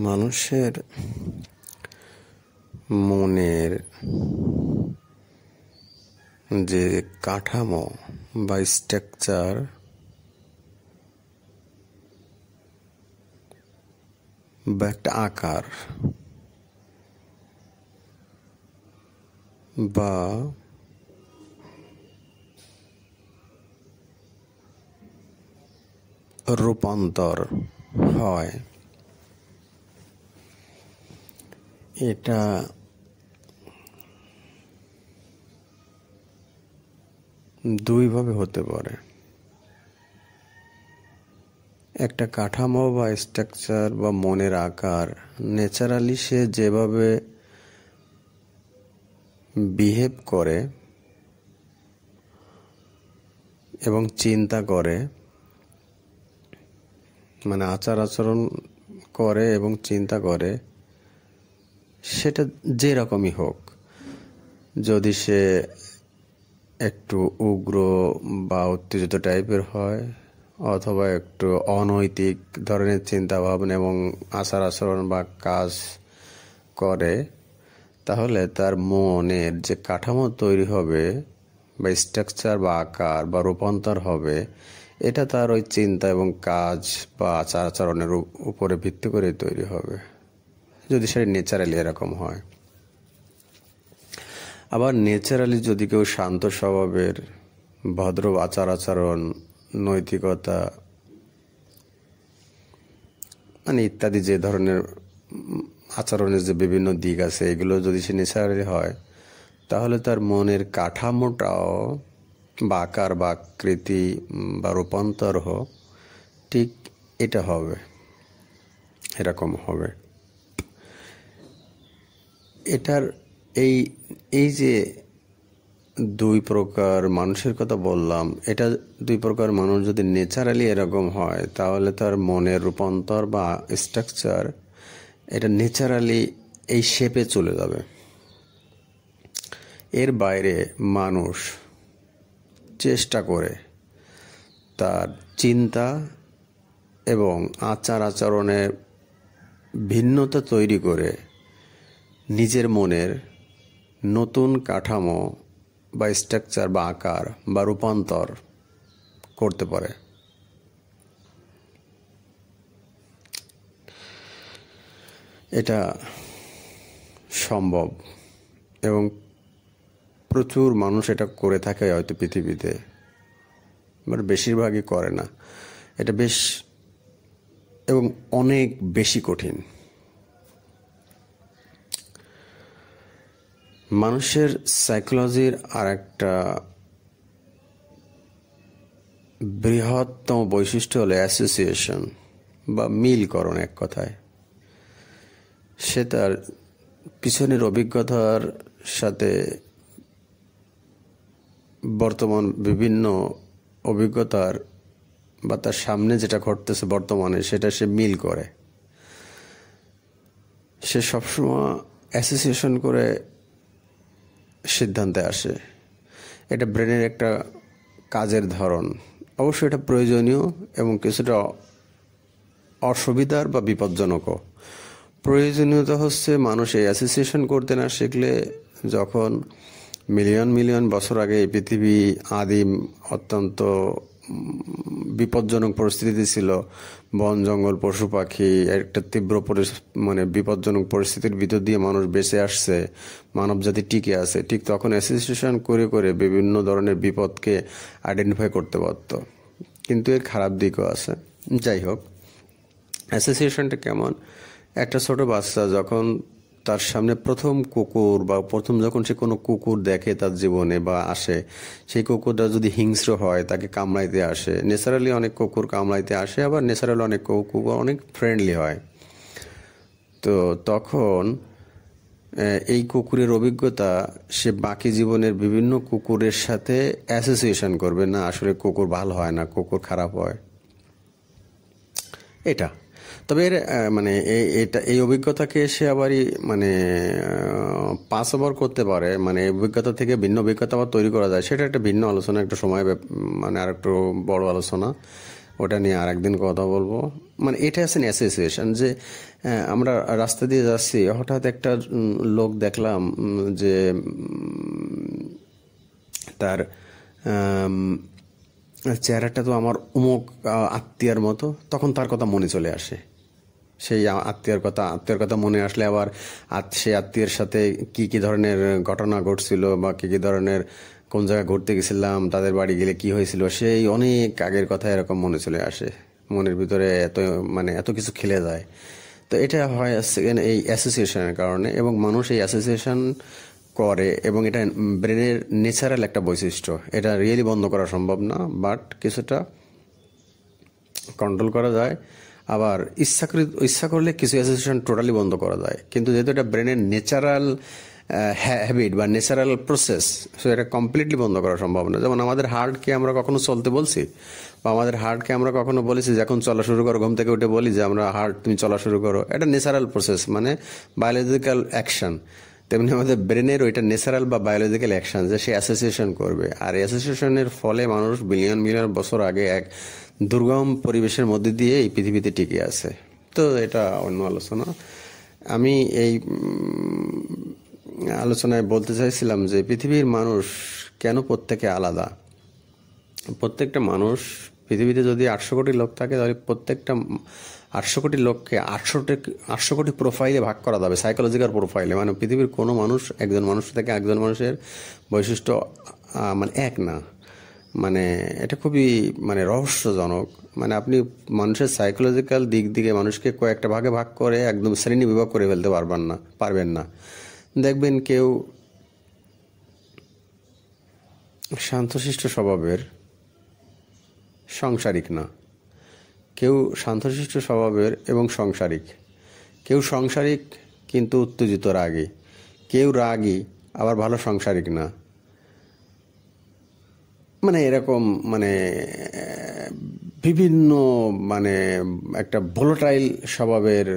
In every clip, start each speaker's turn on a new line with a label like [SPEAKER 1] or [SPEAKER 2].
[SPEAKER 1] মানুষের মনের যে কাঠামো বা স্ট্রাকচার বা একটা আকার বা রূপান্তর হয়, এটা দুইভাবে হতে পারে। একটা কাঠামো বা স্ট্রাকচার বা মনের আকার ন্যাচারালি সে যেভাবে বিহেভ করে এবং চিন্তা করে, মানে আচার আচরণ করে এবং চিন্তা করে, সেটা যেরকমই হোক, যদি সে একটু উগ্র বা উত্তেজিত টাইপের হয় অথবা একটু অনৈতিক ধরনের চিন্তা ভাবনা এবং আচার আচরণ বা কাজ করে, তাহলে তার মনের যে কাঠামো তৈরি হবে বা স্ট্রাকচার বা আকার বা রূপান্তর হবে, এটা তার ওই চিন্তা এবং কাজ বা আচার আচরণের উপরে ভিত্তি করে তৈরি হবে, যদি সেটা ন্যাচারালি এরকম হয়। আবার ন্যাচারালি যদি কেউ শান্ত স্বভাবের, ভদ্র আচার আচরণ, নৈতিকতা মানে ইত্যাদি যে ধরনের আচরণের যে বিভিন্ন দিক আছে, এগুলো যদি সে ন্যাচারালি হয়, তাহলে তার মনের কাঠামোটাও বা আকার বা আকৃতি বা রূপান্তর ঠিক এটা হবে, এরকম হবে। এটার এই যে দুই প্রকার মানুষের কথা বললাম, এটা দুই প্রকার মানুষ যদি ন্যাচারালি এরকম হয়, তাহলে তার মনের রূপান্তর বা স্ট্রাকচার এটা ন্যাচারালি এই শেপে চলে যাবে। এর বাইরে মানুষ চেষ্টা করে তার চিন্তা এবং আচার আচরণের ভিন্নতা তৈরি করে নিজের মনের নতুন কাঠামো বা স্ট্রাকচার বা আকার বা রূপান্তর করতে পারে। এটা সম্ভব এবং প্রচুর মানুষ এটা করে থাকে হয়তো পৃথিবীতে, বাট বেশিরভাগই করে না। এটা বেশ এবং অনেক বেশি কঠিন। মানুষের সাইকোলজির আর একটা বৃহত্তম বৈশিষ্ট্য হলো অ্যাসোসিয়েশন বা মিলকরণ। এক কথায় সে তার পিছনের অভিজ্ঞতার সাথে বর্তমান বিভিন্ন অভিজ্ঞতার বা তার সামনে যেটা ঘটতেছে বর্তমানে, সেটা সে মিল করে। সে সবসময় অ্যাসোসিয়েশন করে সিদ্ধান্তে আসে। এটা ব্রেনের একটা কাজের ধরন। অবশ্যই এটা প্রয়োজনীয় এবং কিছুটা অসুবিধার বা বিপজ্জনকও। প্রয়োজনীয়তা হচ্ছে মানুষ এই অ্যাসোসিয়েশন করতে না শিখলে, যখন মিলিয়ন মিলিয়ন বছর আগে এই পৃথিবী আদিম অত্যন্ত বিপজ্জনক পরিস্থিতি ছিল, বন জঙ্গল পশু পাখি একটা তীব্র মানে বিপজ্জনক পরিস্থিতির ভিতর দিয়ে মানুষ বেঁচে আসছে, মানব জাতি টিকে আছে, ঠিক তখন অ্যাসোসিয়েশন করে করে বিভিন্ন ধরনের বিপদকে আইডেন্টিফাই করতে পারত। কিন্তু এর খারাপ দিকও আছে। যাই হোক, অ্যাসোসিয়েশনটা কেমন? একটা ছোট বাচ্চা যখন তার সামনে প্রথম কুকুর বা প্রথম যখন সে কোনো কুকুর দেখে তার জীবনে বা আসে, সেই কুকুরটা যদি হিংস্র হয়, তাকে কামড়াইতে আসে, ন্যাচারালি অনেক কুকুর কামড়াইতে আসে, আবার ন্যাচারালি অনেক কুকুর অনেক ফ্রেন্ডলি হয়। তো তখন এই কুকুরের অভিজ্ঞতা সে বাকি জীবনের বিভিন্ন কুকুরের সাথে অ্যাসোসিয়েশন করবে, না আসলে কুকুর ভালো হয় না, কুকুর খারাপ হয়। এটা তবে এর মানে এই অভিজ্ঞতাকে সে আবারই মানে পাস ওভার করতে পারে, মানে অভিজ্ঞতা থেকে ভিন্ন অভিজ্ঞতা আবার তৈরি করা যায়, সেটা একটা ভিন্ন আলোচনা, একটা সময় মানে আর একটু বড় আলোচনা। ওটা নিয়ে আর একদিন কথা বলবো। মানে এটা আছে অ্যাসোসিয়েশন যে আমরা রাস্তা দিয়ে যাচ্ছি, হঠাৎ একটা লোক দেখলাম যে তার চেহারাটা তো আমার অমুক আত্মীয়ার মতো, তখন তার কথা মনে চলে আসে। সেই আত্মীয়র কথা মনে আসলে আবার সেই আত্মীয়ের সাথে কি কি ধরনের ঘটনা ঘটছিল বা কি কি ধরনের কোন জায়গায় ঘুরতে গেছিলাম, তাদের বাড়ি গেলে কি হয়েছিল, সেই অনেক আগের কথা এরকম মনে চলে আসে। মনের ভিতরে এত কিছু খেলে যায়। তো এটা হয় এই অ্যাসোসিয়েশনের কারণে, এবং মানুষ এই অ্যাসোসিয়েশন করে, এবং এটা ব্রেনের ন্যাচারাল একটা বৈশিষ্ট্য। এটা রিয়েলি বন্ধ করা সম্ভব না, বাট কিছুটা কন্ট্রোল করা যায়। আবার ইচ্ছা করলে কিছু অ্যাসোসিয়েশন টোটালি বন্ধ করা যায়, কিন্তু যেহেতু এটা ব্রেনের ন্যাচারাল হ্যাবিট বা ন্যাচারাল প্রসেস, সো এটা কমপ্লিটলি বন্ধ করা সম্ভব না। যেমন আমাদের হার্টকে আমরা কখনো চলতে বলছি, বা আমাদের হার্টকে আমরা কখনো বলেছি যখন চলা শুরু করো, ঘুম থেকে উঠে বলি যে আমরা হার্ট তুমি চলা শুরু করো, এটা ন্যাচারাল প্রসেস, মানে বায়োলজিক্যাল অ্যাকশন। তেমনি আমাদের ব্রেনের ওইটা ন্যাচারাল বা বায়োলজিক্যাল অ্যাকশন যে সে অ্যাসোসিয়েশন করবে, আর অ্যাসোসিয়েশনের ফলে মানুষ বিলিয়ন বিলিয়ন বছর আগে এক দুর্গম পরিবেশের মধ্যে দিয়ে এই পৃথিবীতে টিকে আছে। তো এটা অন্য আলোচনা। আমি এই আলোচনায় বলতে চাইছিলাম যে পৃথিবীর মানুষ কেন প্রত্যেকে আলাদা। প্রত্যেকটা মানুষ, পৃথিবীতে যদি 800 কোটি লোক থাকে, তাহলে প্রত্যেকটা 800 কোটি লোককে 800 কোটি প্রোফাইলে ভাগ করা যাবে, সাইকোলজিক্যাল প্রোফাইলে। মানে পৃথিবীর কোনো মানুষ একজন মানুষ থেকে একজন মানুষের বৈশিষ্ট্য এক না। এটা খুবই রহস্যজনক। আপনি মানুষের সাইকোলজিক্যাল দিক দিকে মানুষকে কয়েকটা ভাগে ভাগ করে একদম শ্রেণী বিভাগ করে ফেলতে পারবেন না। দেখবেন কেউ শান্তশিষ্ট স্বভাবের, সংসারিক না। কেউ শান্তশিষ্ট স্বভাবের এবং সংসারিক। কেউ সংসারিক কিন্তু উত্তেজিত রাগী। কেউ রাগী আবার ভালো সংসারিক না। এরকম বিভিন্ন একটা ভোলাটাইল স্বভাবের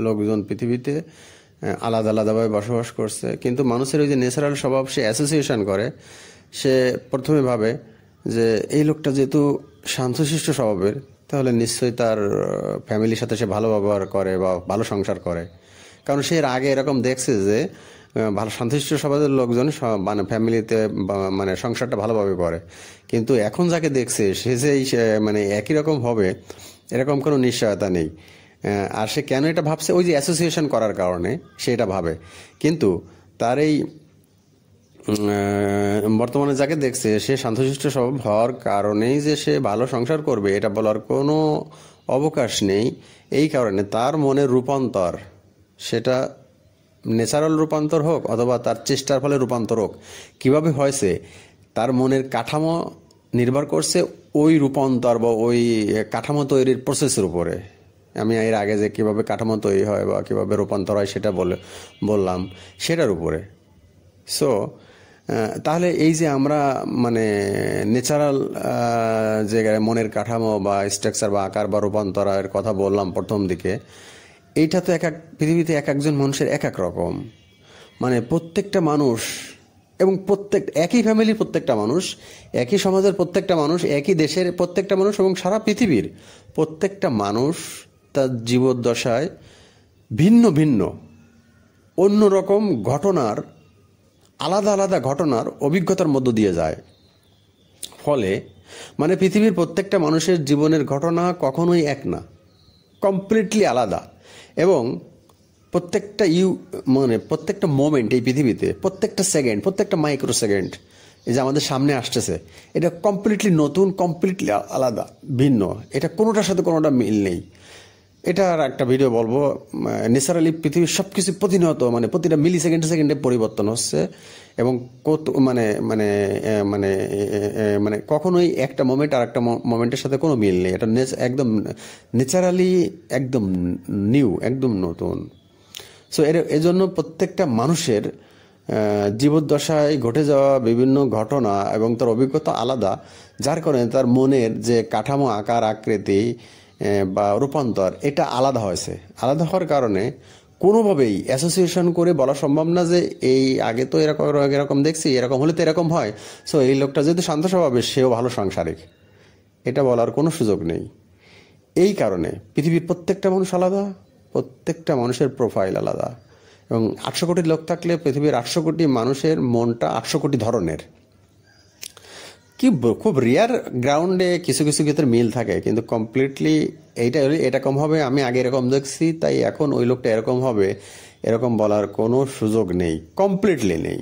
[SPEAKER 1] লোকজন পৃথিবীতে আলাদা আলাদাভাবে বসবাস করছে। কিন্তু মানুষের ওই যে ন্যাচারাল স্বভাব, সে অ্যাসোসিয়েশন করে। সে প্রথমে ভাবে যে এই লোকটা যেহেতু শান্তশিষ্ট স্বভাবের, তাহলে নিশ্চয়ই তার ফ্যামিলির সাথে সে ভালো ব্যবহার করে বা ভালো সংসার করে। কারণ সে এর আগে এরকম দেখছে যে ভালো শান্তশিষ্ট স্বভাবের লোকজন ফ্যামিলিতে সংসারটা ভালোভাবে করে। কিন্তু এখন যাকে দেখছে সে যে একই রকম হবে, এরকম কোনো নিশ্চয়তা নেই। আর সে কেন এটা ভাবছে? ওই যে অ্যাসোসিয়েশন করার কারণে সে এটা ভাবে। কিন্তু তার এই বর্তমানে যাকে দেখছে সে শান্তশিষ্ট স্বভাব হওয়ার কারণেই যে সে ভালো সংসার করবে, এটা বলার কোনো অবকাশ নেই। এই কারণে তার মনের রূপান্তর, সেটা ন্যাচারাল রূপান্তর হোক অথবা তার চেষ্টার ফলে রূপান্তর হোক, কীভাবে হয়েছে তার মনের কাঠামো নির্ভর করছে ওই রূপান্তর বা ওই কাঠামো তৈরির প্রসেসের উপরে। আমি এর আগে যে কীভাবে কাঠামো তৈরি হয় বা কীভাবে রূপান্তর হয় সেটা বললাম, সেটার উপরে। সো তাহলে এই যে আমরা ন্যাচারাল যে মনের কাঠামো বা স্ট্রাকচার বা আকার বা রূপান্তরের কথা বললাম প্রথম দিকে, এইটা তো পৃথিবীতে এক একজন মানুষের এক এক রকম। প্রত্যেকটা মানুষ এবং একই ফ্যামিলির প্রত্যেকটা মানুষ, একই সমাজের প্রত্যেকটা মানুষ, একই দেশের প্রত্যেকটা মানুষ এবং সারা পৃথিবীর প্রত্যেকটা মানুষ তার জীবদ্দশায় ভিন্ন ভিন্ন অন্যরকম ঘটনার, আলাদা আলাদা ঘটনার অভিজ্ঞতার মধ্য দিয়ে যায়। ফলে পৃথিবীর প্রত্যেকটা মানুষের জীবনের ঘটনা কখনোই এক না, কমপ্লিটলি আলাদা। এবং প্রত্যেকটা প্রত্যেকটা মোমেন্ট এই পৃথিবীতে, প্রত্যেকটা সেকেন্ড, প্রত্যেকটা মাইক্রো সেকেন্ড এই যে আমাদের সামনে আসতেছে, এটা কমপ্লিটলি নতুন, কমপ্লিটলি আলাদা, ভিন্ন। এটা কোনোটার সাথে কোনোটা মিল নেই। এটা আর একটা ভিডিও বলবো। ন্যাচারালি পৃথিবীর সব কিছু প্রতিনিয়ত প্রতিটা মিলি সেকেন্ডে পরিবর্তন হচ্ছে, এবং কখনোই একটা মোমেন্ট আর একটা মোমেন্টের সাথে কোনো মিল নেই। এটা একদম ন্যাচারালি একদম নিউ, একদম নতুন। সো এজন্য প্রত্যেকটা মানুষের জীবদ্দশায় ঘটে যাওয়া বিভিন্ন ঘটনা এবং তার অভিজ্ঞতা আলাদা, যার কারণে তার মনের যে কাঠামো, আকার, আকৃতি বা রূপান্তর, এটা আলাদা হয়েছে। আলাদা হওয়ার কারণে কোনোভাবেই অ্যাসোসিয়েশন করে বলা সম্ভব না যে এই আগে তো এরকম দেখছি, এরকম হলে তো এরকম হয়, সো এই লোকটা যেহেতু শান্ত স্বভাবের, সেও ভালো সাংসারিক। এটা বলার কোনো সুযোগ নেই। এই কারণে পৃথিবীর প্রত্যেকটা মানুষ আলাদা, প্রত্যেকটা মানুষের প্রোফাইল আলাদা, এবং 800 কোটি লোক থাকলে পৃথিবীর 800 কোটি মানুষের মনটা 800 কোটি ধরনের। খুব রিয়ার গ্রাউন্ডে কিছু কিছু ক্ষেত্রে মিল থাকে, কিন্তু কমপ্লিটলি এইটা এরকম হবে, আমি আগে এরকম দেখছি তাই এখন ওই লোকটা এরকম হবে, এরকম বলার কোনো সুযোগ নেই, কমপ্লিটলি নেই।